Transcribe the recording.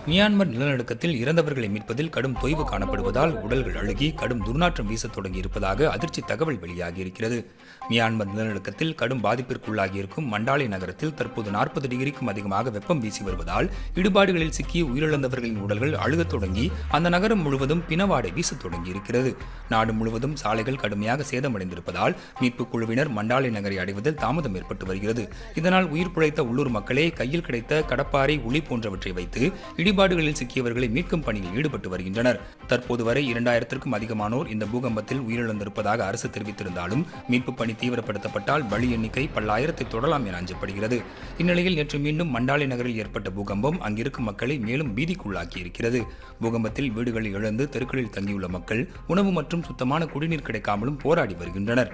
Myanmar நிலநடுக்கத்தில் இறந்தவர்களை மீட்பதில் கடும் தொய்வு காணப்படுவதால் உடல்கள் அழுகி கடும் துர்நாற்றம் வீசத் தொடங்கி இருப்பதாக அதிர்ச்சி தகவல் வெளியாகியிருக்கிறது. மியான்மர் நிலநடுக்கத்தில் கடும் பாதிப்பிற்குள்ளாகியிருக்கும் மண்டாலே நகரத்தில் தற்போது 40 டிகிரிக்கும் அதிகமாக வெப்பம் வீசி வருவதால் இடுபாடுகளில் சிக்கி உயிரிழந்தவர்களின் உடல்கள் அழுகத் தொடங்கி அந்த நகரம் முழுவதும் பிணவாடை வீசத் தொடங்கியிருக்கிறது. நாடு முழுவதும் சாலைகள் கடுமையாக சேதமடைந்திருப்பதால் மீட்புக் குழுவினர் மண்டாலே நகரை அடைவதில் தாமதம் ஏற்பட்டு வருகிறது. இதனால் உயிர் பிழைத்த உள்ளூர் மக்களே கையில் கிடைத்த கடப்பாறை, உளி போன்றவற்றை வைத்து இடிபாடுகளில் சிக்கியவர்களை மீட்கும் பணியில் ஈடுபட்டு வருகின்றனர். தற்போது வரை 2000க்கும் அதிகமானோர் இந்த பூகம்பத்தில் உயிரிழந்திருப்பதாக அரசு தெரிவித்திருந்தாலும் மீட்பு பணி தீவிரப்படுத்தப்பட்டால் பலி எண்ணிக்கை பல்லாயிரத்தை தொடலாம் என அஞ்சப்படுகிறது. இந்நிலையில் நேற்று மீண்டும் மண்டாலே நகரில் ஏற்பட்ட பூகம்பம் அங்கிருக்கும் மக்களை மேலும் பீதிக்குள்ளாக்கியிருக்கிறது. பூகம்பத்தில் வீடுகளை இழந்து தெருக்களில் தங்கியுள்ள மக்கள் உணவு மற்றும் சுத்தமான குடிநீர் கிடைக்காமலும் போராடி வருகின்றனர்.